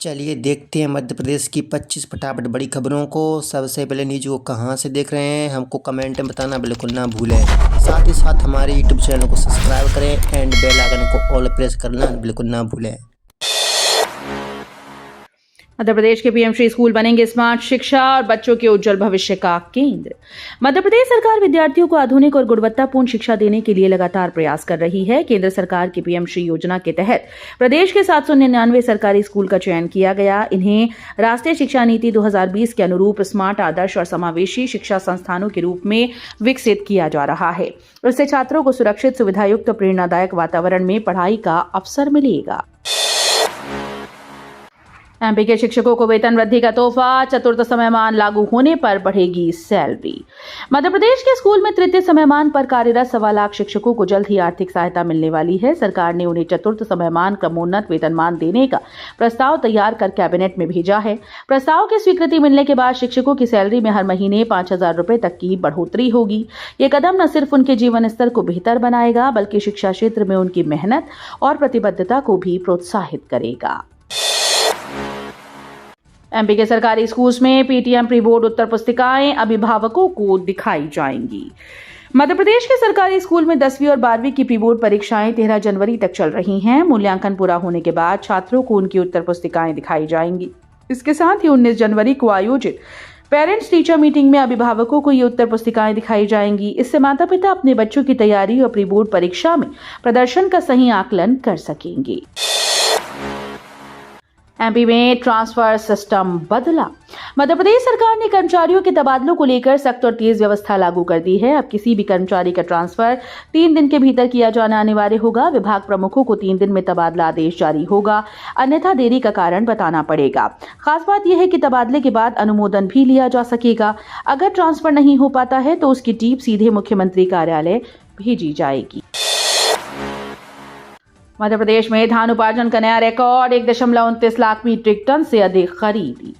चलिए देखते हैं मध्य प्रदेश की 25 फटाफट बड़ी खबरों को। सबसे पहले न्यूज़ को कहाँ से देख रहे हैं हमको कमेंट में बताना बिल्कुल ना भूलें। साथ ही साथ हमारे यूट्यूब चैनल को सब्सक्राइब करें एंड बेल आइकन को ऑल प्रेस करना बिल्कुल ना भूलें। मध्य प्रदेश के पीएम श्री स्कूल बनेंगे स्मार्ट शिक्षा और बच्चों के उज्जवल भविष्य का केंद्र। मध्य प्रदेश सरकार विद्यार्थियों को आधुनिक और गुणवत्तापूर्ण शिक्षा देने के लिए लगातार प्रयास कर रही है। केंद्र सरकार की पीएम श्री योजना के तहत प्रदेश के 799 सरकारी स्कूल का चयन किया गया। इन्हें राष्ट्रीय शिक्षा नीति 2020 के अनुरूप स्मार्ट, आदर्श और समावेशी शिक्षा संस्थानों के रूप में विकसित किया जा रहा है। इससे छात्रों को सुरक्षित, सुविधायुक्त, प्रेरणादायक वातावरण में पढ़ाई का अवसर मिलेगा। एमपी के शिक्षकों को वेतन वृद्धि का तोहफा, चतुर्थ समयमान लागू होने पर बढ़ेगी सैलरी। मध्य प्रदेश के स्कूल में तृतीय समयमान पर कार्यरत 1.25 लाख शिक्षकों को जल्द ही आर्थिक सहायता मिलने वाली है। सरकार ने उन्हें चतुर्थ समयमान क्रमोन्नत वेतनमान देने का प्रस्ताव तैयार कर कैबिनेट में भेजा है। प्रस्ताव की स्वीकृति मिलने के बाद शिक्षकों की सैलरी में हर महीने 5,000 रुपए तक की बढ़ोतरी होगी। ये कदम न सिर्फ उनके जीवन स्तर को बेहतर बनाएगा बल्कि शिक्षा क्षेत्र में उनकी मेहनत और प्रतिबद्धता को भी प्रोत्साहित करेगा। एमपी के सरकारी स्कूल्स में पीटीएम प्री बोर्ड उत्तर पुस्तिकाएं अभिभावकों को दिखाई जाएंगी। मध्य प्रदेश के सरकारी स्कूल में 10वीं और 12वीं की प्री बोर्ड परीक्षाएं 13 जनवरी तक चल रही हैं। मूल्यांकन पूरा होने के बाद छात्रों को उनकी उत्तर पुस्तिकाएं दिखाई जाएंगी। इसके साथ ही 19 जनवरी को आयोजित पेरेंट्स टीचर मीटिंग में अभिभावकों को ये उत्तर पुस्तिकाएं दिखाई जाएंगी। इससे माता पिता अपने बच्चों की तैयारी और प्री बोर्ड परीक्षा में प्रदर्शन का सही आकलन कर सकेंगे। एमपी में ट्रांसफर सिस्टम बदला। मध्य प्रदेश सरकार ने कर्मचारियों के तबादलों को लेकर सख्त और तेज व्यवस्था लागू कर दी है। अब किसी भी कर्मचारी का ट्रांसफर 3 दिन के भीतर किया जाना अनिवार्य होगा। विभाग प्रमुखों को 3 दिन में तबादला आदेश जारी होगा, अन्यथा देरी का कारण बताना पड़ेगा। खास बात यह है कि तबादले के बाद अनुमोदन भी लिया जा सकेगा। अगर ट्रांसफर नहीं हो पाता है तो उसकी टीम सीधे मुख्यमंत्री कार्यालय भेजी जाएगी। मध्य प्रदेश में धान उपार्जन का नया रिकॉर्ड, 1.29 लाख मीट्रिक टन से अधिक खरीदी।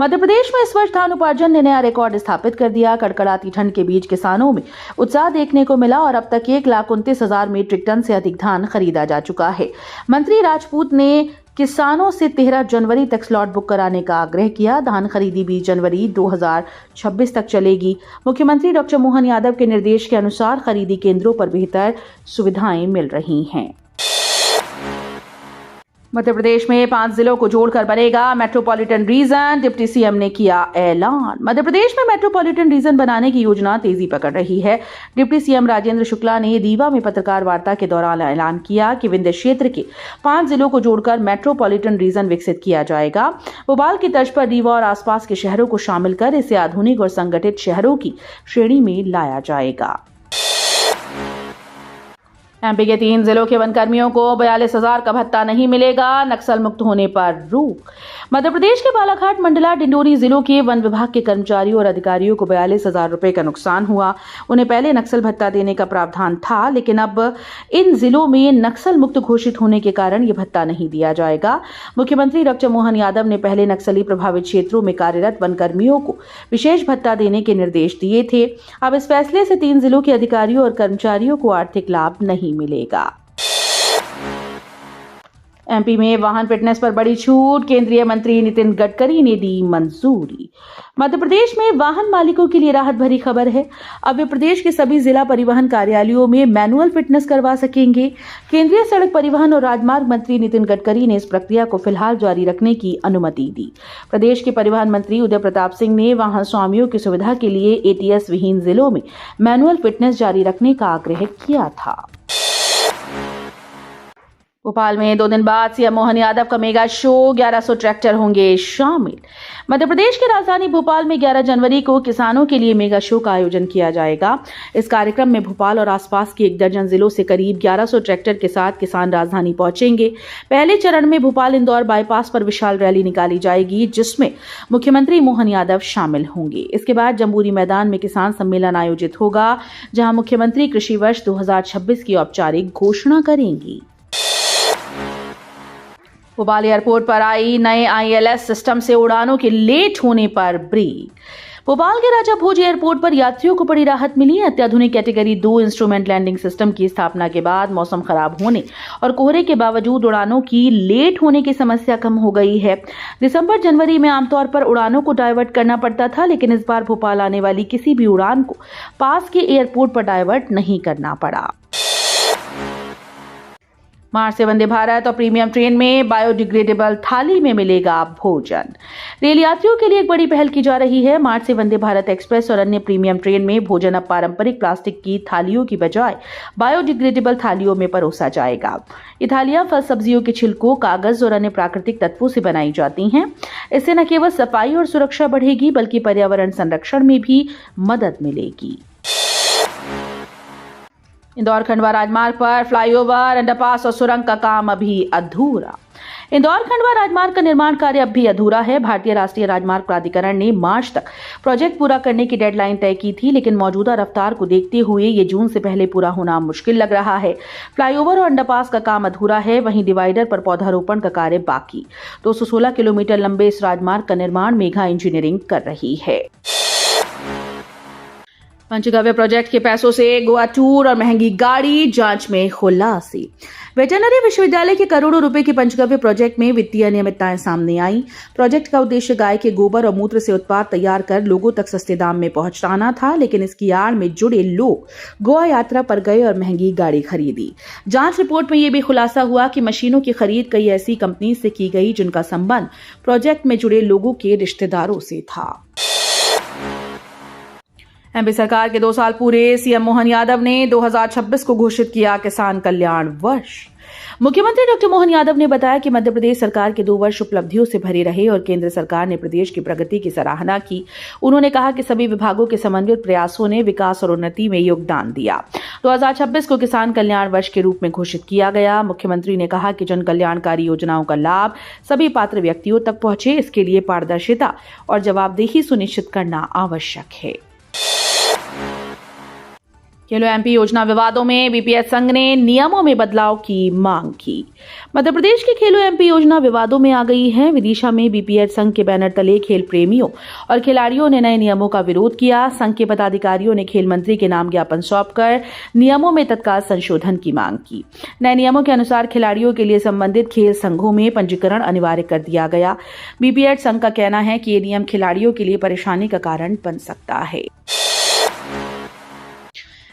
मध्य प्रदेश में इस वर्ष धान उपार्जन ने नया रिकॉर्ड स्थापित कर दिया। कड़कड़ाती ठंड के बीच किसानों में उत्साह देखने को मिला और अब तक 1,29,000 मीट्रिक टन से अधिक धान खरीदा जा चुका है। मंत्री राजपूत ने किसानों से 13 जनवरी तक स्लॉट बुक कराने का आग्रह किया। धान खरीदी 20 जनवरी 2026 तक चलेगी। मुख्यमंत्री डॉक्टर मोहन यादव के निर्देश के अनुसार खरीदी केंद्रों पर बेहतर सुविधाएं मिल रही हैं। मध्य प्रदेश में 5 जिलों को जोड़कर बनेगा मेट्रोपॉलिटन रीजन, डिप्टी सीएम ने किया ऐलान। मध्य प्रदेश में मेट्रोपॉलिटन रीजन बनाने की योजना तेजी पकड़ रही है। डिप्टी सीएम राजेंद्र शुक्ला ने रीवा में पत्रकार वार्ता के दौरान ऐलान किया कि विंध्य क्षेत्र के 5 जिलों को जोड़कर मेट्रोपॉलिटन रीजन विकसित किया जाएगा। भोपाल की तर्ज पर रीवा और आसपास के शहरों को शामिल कर इसे आधुनिक और संगठित शहरों की श्रेणी में लाया जाएगा। एमपी के 3 जिलों के वनकर्मियों को 42,000 का भत्ता नहीं मिलेगा, नक्सल मुक्त होने पर रोक। मध्य प्रदेश के बालाघाट, मंडला, डिंडोरी जिलों के वन विभाग के कर्मचारियों और अधिकारियों को 42,000 रुपए का नुकसान हुआ। उन्हें पहले नक्सल भत्ता देने का प्रावधान था, लेकिन अब इन जिलों में नक्सल मुक्त घोषित होने के कारण यह भत्ता नहीं दिया जाएगा। मुख्यमंत्री डॉक्टर मोहन यादव ने पहले नक्सली प्रभावित क्षेत्रों में कार्यरत वनकर्मियों को विशेष भत्ता देने के निर्देश दिए थे। अब इस फैसले से 3 जिलों के अधिकारियों और कर्मचारियों को आर्थिक लाभ नहीं मिलेगा। एमपी में वाहन फिटनेस पर बड़ी छूट, केंद्रीय मंत्री नितिन गडकरी ने दी मंजूरी। मध्य प्रदेश में वाहन मालिकों के लिए राहत भरी खबर है। अब वे प्रदेश के सभी जिला परिवहन कार्यालयों में मैनुअल फिटनेस करवा सकेंगे। केंद्रीय सड़क परिवहन और राजमार्ग मंत्री नितिन गडकरी ने इस प्रक्रिया को फिलहाल जारी रखने की अनुमति दी। प्रदेश के परिवहन मंत्री उदय प्रताप सिंह ने वाहन स्वामियों की सुविधा के लिए एटीएस विहीन जिलों में मैनुअल फिटनेस जारी रखने का आग्रह किया था। भोपाल में 2 दिन बाद सीएम मोहन यादव का मेगा शो, 1100 ट्रैक्टर होंगे शामिल। मध्य प्रदेश की राजधानी भोपाल में 11 जनवरी को किसानों के लिए मेगा शो का आयोजन किया जाएगा। इस कार्यक्रम में भोपाल और आसपास के 1 दर्जन जिलों से करीब 1100 ट्रैक्टर के साथ किसान राजधानी पहुंचेंगे। पहले चरण में भोपाल इंदौर बाईपास पर विशाल रैली निकाली जाएगी, जिसमें मुख्यमंत्री मोहन यादव शामिल होंगे। इसके बाद जम्बूरी मैदान में किसान सम्मेलन आयोजित होगा, जहां मुख्यमंत्री कृषि वर्ष 2026 की औपचारिक घोषणा करेंगी। भोपाल एयरपोर्ट पर आई नए आईएलएस सिस्टम से उड़ानों के लेट होने पर ब्रेक। भोपाल के राजा भोज एयरपोर्ट पर यात्रियों को बड़ी राहत मिली है। अत्याधुनिक कैटेगरी 2 इंस्ट्रूमेंट लैंडिंग सिस्टम की स्थापना के बाद मौसम खराब होने और कोहरे के बावजूद उड़ानों की लेट होने की समस्या कम हो गई है। दिसंबर जनवरी में आमतौर पर उड़ानों को डाइवर्ट करना पड़ता था, लेकिन इस बार भोपाल आने वाली किसी भी उड़ान को पास के एयरपोर्ट पर डाइवर्ट नहीं करना पड़ा। मार्च से वंदे भारत और प्रीमियम ट्रेन में बायोडिग्रेडेबल थाली में मिलेगा भोजन। रेल यात्रियों के लिए एक बड़ी पहल की जा रही है। मार्च से वंदे भारत एक्सप्रेस और अन्य प्रीमियम ट्रेन में भोजन अब पारंपरिक प्लास्टिक की थालियों की बजाय बायोडिग्रेडेबल थालियों में परोसा जाएगा। ये थालियां फल सब्जियों के छिलकों, कागज और अन्य प्राकृतिक तत्वों से बनाई जाती हैं। इससे न केवल सफाई और सुरक्षा बढ़ेगी, बल्कि पर्यावरण संरक्षण में भी मदद मिलेगी। इंदौर खंडवा राजमार्ग पर फ्लाईओवर, अंडरपास और सुरंग का काम अभी अधूरा। इंदौर खंडवा राजमार्ग का निर्माण कार्य अब भी अधूरा है। भारतीय राष्ट्रीय राजमार्ग प्राधिकरण ने मार्च तक प्रोजेक्ट पूरा करने की डेडलाइन तय की थी, लेकिन मौजूदा रफ्तार को देखते हुए ये जून से पहले पूरा होना मुश्किल लग रहा है। फ्लाईओवर और अंडरपास का काम अधूरा है, वहीं डिवाइडर पर पौधारोपण का कार्य बाकी। 216 किलोमीटर लंबे इस राजमार्ग का निर्माण मेघा इंजीनियरिंग कर रही है। पंचगव्य प्रोजेक्ट के पैसों से गोवा टूर और महंगी गाड़ी, जांच में खुलासे। वेटरनरी विश्वविद्यालय के करोड़ों रुपए के पंचगव्य प्रोजेक्ट में वित्तीय अनियमितताएं सामने आई। प्रोजेक्ट का उद्देश्य गाय के गोबर और मूत्र से उत्पाद तैयार कर लोगों तक सस्ते दाम में पहुंचाना था, लेकिन इसकी आड़ में जुड़े लोग गोवा यात्रा पर गए और महंगी गाड़ी खरीदी। जांच रिपोर्ट में यह भी खुलासा हुआ कि मशीनों की खरीद कई ऐसी कंपनी से की गई जिनका संबंध प्रोजेक्ट में जुड़े लोगों के रिश्तेदारों से था। एमपी सरकार के 2 साल पूरे, सीएम मोहन यादव ने 2026 को घोषित किया किसान कल्याण वर्ष। मुख्यमंत्री डॉक्टर मोहन यादव ने बताया कि मध्य प्रदेश सरकार के 2 वर्ष उपलब्धियों से भरे रहे और केंद्र सरकार ने प्रदेश की प्रगति की सराहना की। उन्होंने कहा कि सभी विभागों के समन्वित प्रयासों ने विकास और उन्नति में योगदान दिया। 2026 को किसान कल्याण वर्ष के रूप में घोषित किया गया। मुख्यमंत्री ने कहा कि जन कल्याणकारी योजनाओं का लाभ सभी पात्र व्यक्तियों तक पहुंचे, इसके लिए पारदर्शिता और जवाबदेही सुनिश्चित करना आवश्यक है। खेलो एमपी योजना विवादों में बीपीएस संघ ने नियमों में बदलाव की मांग की। मध्य प्रदेश की खेलो एमपी योजना विवादों में आ गई है। विदिशा में बीपीएस संघ के बैनर तले खेल प्रेमियों और खिलाड़ियों ने नए नियमों का विरोध किया। संघ के पदाधिकारियों ने खेल मंत्री के नाम ज्ञापन सौंपकर नियमों में तत्काल संशोधन की मांग की। नए नियमों के अनुसार खिलाड़ियों के लिए संबंधित खेल संघों में पंजीकरण अनिवार्य कर दिया गया। बीपीएस संघ का कहना है कि ये नियम खिलाड़ियों के लिए परेशानी का कारण बन सकता है।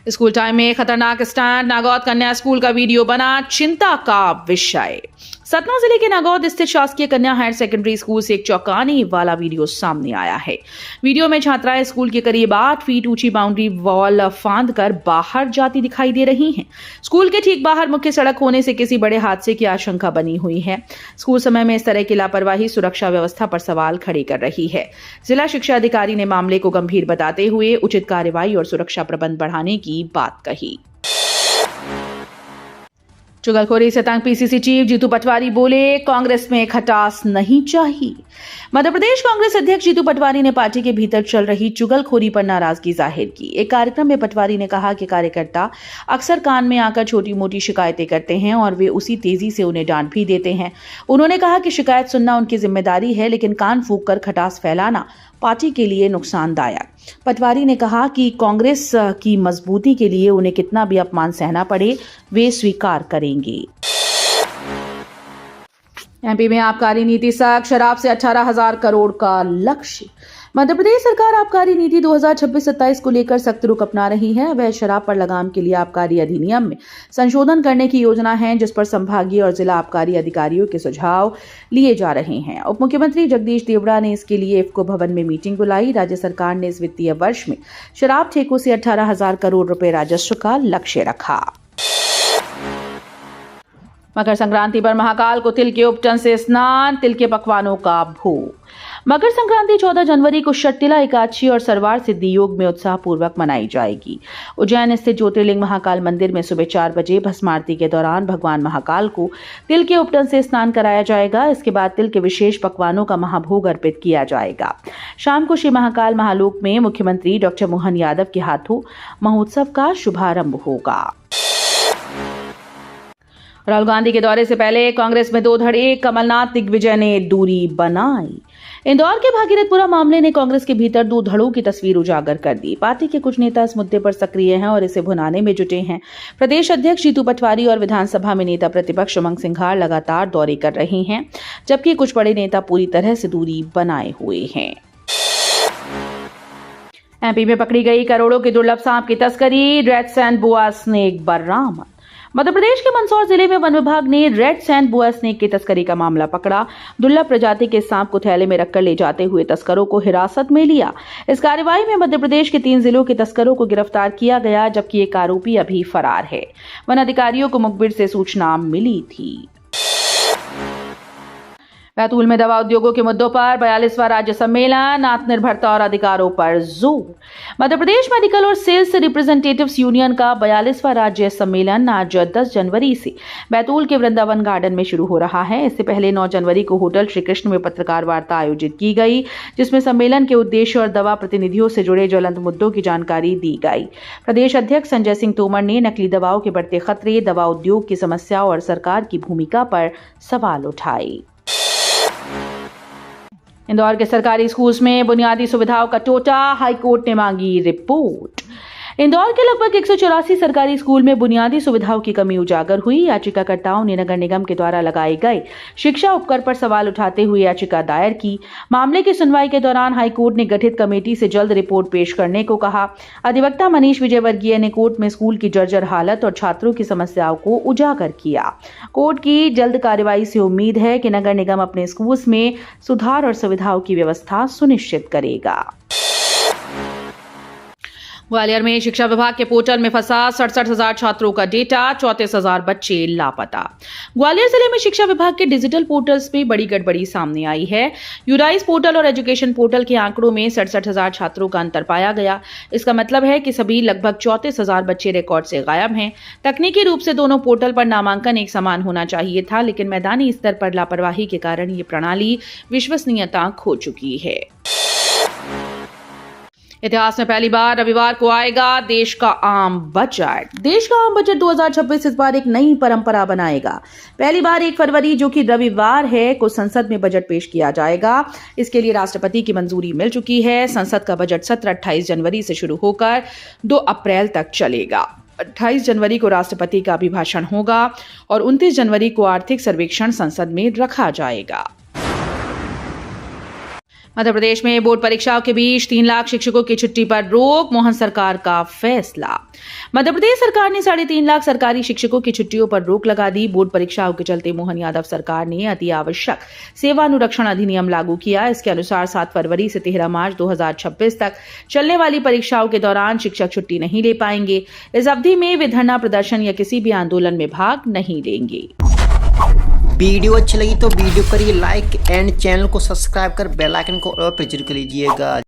स्कूल टाइम में खतरनाक स्टंट, नागौद कन्या स्कूल का वीडियो बना चिंता का विषय। सतना जिले के नागौद स्थित शासकीय कन्या हायर सेकेंडरी स्कूल से एक चौंकाने वाला वीडियो सामने आया है। वीडियो में छात्राएं स्कूल के करीब 8 फीट ऊंची बाउंड्री वॉल फांद कर बाहर जाती दिखाई दे रही हैं। स्कूल के ठीक बाहर मुख्य सड़क होने से किसी बड़े हादसे की आशंका बनी हुई है। स्कूल समय में इस तरह की लापरवाही सुरक्षा व्यवस्था पर सवाल खड़े कर रही है। जिला शिक्षा अधिकारी ने मामले को गंभीर बताते हुए उचित कार्रवाई और सुरक्षा प्रबंध बढ़ाने की बात कही। चुगलखोरी से तंग पीसीसी चीफ जीतू पटवारी बोले, कांग्रेस में खटास नहीं चाहिए। मध्य प्रदेश कांग्रेस अध्यक्ष जीतू पटवारी ने पार्टी के भीतर चल रही चुगलखोरी पर नाराजगी जाहिर की। एक कार्यक्रम में पटवारी ने कहा कि कार्यकर्ता अक्सर कान में आकर छोटी मोटी शिकायतें करते हैं और वे उसी तेजी से उन्हें डांट भी देते हैं। उन्होंने कहा कि शिकायत सुनना उनकी जिम्मेदारी है, लेकिन कान फूंक कर खटास फैलाना पार्टी के लिए नुकसानदायक। पटवारी ने कहा कि कांग्रेस की मजबूती के लिए उन्हें कितना भी अपमान सहना पड़े, वे स्वीकार करेंगे। एमपी में आबकारी नीति सख्त, शराब से 18,000 करोड़ का लक्ष्य। मध्य प्रदेश सरकार आबकारी नीति 2026-27 को लेकर सख्त रुख अपना रही है। वह शराब पर लगाम के लिए आबकारी अधिनियम में संशोधन करने की योजना है, जिस पर संभागीय और जिला आबकारी अधिकारियों के सुझाव लिए जा रहे हैं। उप मुख्यमंत्री जगदीश देवड़ा ने इसके लिए इफ्को भवन में मीटिंग बुलाई। राज्य सरकार ने इस वित्तीय वर्ष में शराब ठेकों से 18,000 करोड़ रुपए राजस्व का लक्ष्य रखा। मकर संक्रांति पर महाकाल को तिल के उपटन से स्नान, तिल के पकवानों का भोग। मकर संक्रांति 14 जनवरी को षट्टिला एकादशी और सरवार सिद्धि योग में उत्साह पूर्वक मनाई जाएगी। उज्जैन स्थित ज्योतिर्लिंग महाकाल मंदिर में सुबह 4 बजे भस्म आरती के दौरान भगवान महाकाल को तिल के उपटन से स्नान कराया जाएगा। इसके बाद तिल के विशेष पकवानों का महाभोग अर्पित किया जाएगा। शाम को श्री महाकाल महालोक में मुख्यमंत्री डॉक्टर मोहन यादव के हाथों महोत्सव का शुभारंभ होगा। राहुल गांधी के दौरे से पहले कांग्रेस में दो धड़े, कमलनाथ दिग्विजय ने दूरी बनाई। इंदौर के भागीरथपुरा मामले ने कांग्रेस के भीतर दो धड़ों की तस्वीर उजागर कर दी। पार्टी के कुछ नेता इस मुद्दे पर सक्रिय हैं और इसे भुनाने में जुटे हैं। प्रदेश अध्यक्ष जीतू पटवारी और विधानसभा में नेता प्रतिपक्ष उमंग सिंघार लगातार दौरे कर रहे हैं, जबकि कुछ बड़े नेता पूरी तरह से दूरी बनाए हुए हैं। एमपी में पकड़ी गई करोड़ों के दुर्लभ सांप की तस्करी, रेड सैंड बोआ स्नेक बरामद। मध्य प्रदेश के मंदसौर जिले में वन विभाग ने रेड सैंड बोआ स्नेक की तस्करी का मामला पकड़ा। दुर्लभ प्रजाति के सांप को थैले में रखकर ले जाते हुए तस्करों को हिरासत में लिया। इस कार्रवाई में मध्य प्रदेश के 3 जिलों के तस्करों को गिरफ्तार किया गया, जबकि एक आरोपी अभी फरार है। वन अधिकारियों को मुखबिर से सूचना मिली थी। बैतूल में दवा उद्योगों के मुद्दों पर 42वां राज्य सम्मेलन, आत्मनिर्भरता और अधिकारों पर जोर। मध्य प्रदेश मेडिकल और सेल्स रिप्रेजेंटेटिव्स यूनियन का 42वां राज्य सम्मेलन आज 10 जनवरी से बैतूल के वृंदावन गार्डन में शुरू हो रहा है। इससे पहले 9 जनवरी को होटल श्री कृष्ण में पत्रकार वार्ता आयोजित की गई, जिसमें सम्मेलन के उद्देश्य और दवा प्रतिनिधियों से जुड़े ज्वलंत मुद्दों की जानकारी दी गई। प्रदेश अध्यक्ष संजय सिंह तोमर ने नकली दवाओं के बढ़ते खतरे, दवा उद्योग की समस्या और सरकार की भूमिका पर सवाल उठाए। इंदौर के सरकारी स्कूल्स में बुनियादी सुविधाओं का टोटा, हाईकोर्ट ने मांगी रिपोर्ट। इंदौर के लगभग 184 सरकारी स्कूल में बुनियादी सुविधाओं की कमी उजागर हुई। याचिकाकर्ताओं ने नगर निगम के द्वारा लगाए गए शिक्षा उपकर पर सवाल उठाते हुए याचिका दायर की। मामले की सुनवाई के दौरान हाईकोर्ट ने गठित कमेटी से जल्द रिपोर्ट पेश करने को कहा। अधिवक्ता मनीष विजयवर्गीय ने कोर्ट में स्कूल की जर्जर हालत और छात्रों की समस्याओं को उजागर किया। कोर्ट की जल्द कार्रवाई से उम्मीद है कि नगर निगम अपने स्कूल्स में सुधार और सुविधाओं की व्यवस्था सुनिश्चित करेगा। ग्वालियर में शिक्षा विभाग के पोर्टल में फंसा 67,000 छात्रों का डेटा, 34,000 बच्चे लापता। ग्वालियर जिले में शिक्षा विभाग के डिजिटल पोर्टल्स में बड़ी गड़बड़ी सामने आई है। यूराइज पोर्टल और एजुकेशन पोर्टल के आंकड़ों में 67,000 छात्रों का अंतर पाया गया। इसका मतलब है कि सभी लगभग 34,000 बच्चे रिकॉर्ड से गायब हैं। तकनीकी रूप से दोनों पोर्टल पर नामांकन एक समान होना चाहिए था, लेकिन मैदानी स्तर पर लापरवाही के कारण ये प्रणाली विश्वसनीयता खो चुकी है। इतिहास में पहली बार रविवार को आएगा देश का आम बजट। देश का आम बजट 2026 इस बार एक नई परंपरा बनाएगा। पहली बार 1 फरवरी, जो कि रविवार है, को संसद में बजट पेश किया जाएगा। इसके लिए राष्ट्रपति की मंजूरी मिल चुकी है। संसद का बजट सत्र 28 जनवरी से शुरू होकर 2 अप्रैल तक चलेगा। 28 जनवरी को राष्ट्रपति का अभिभाषण होगा और 29 जनवरी को आर्थिक सर्वेक्षण संसद में रखा जाएगा। मध्य प्रदेश में बोर्ड परीक्षाओं के बीच 3 लाख शिक्षकों की छुट्टी पर रोक, मोहन सरकार का फैसला। मध्य प्रदेश सरकार ने 3.5 लाख सरकारी शिक्षकों की छुट्टियों पर रोक लगा दी। बोर्ड परीक्षाओं के चलते मोहन यादव सरकार ने अति आवश्यक सेवानुरक्षण अधिनियम लागू किया। इसके अनुसार 7 फरवरी से 13 मार्च 2026 तक चलने वाली परीक्षाओं के दौरान शिक्षक छुट्टी नहीं ले पाएंगे। इस अवधि में वे धरना प्रदर्शन या किसी भी आंदोलन में भाग नहीं लेंगे। वीडियो अच्छी लगी तो वीडियो करिए लाइक एंड चैनल को सब्सक्राइब कर बेल आइकन को और पर जरूर कर लीजिएगा।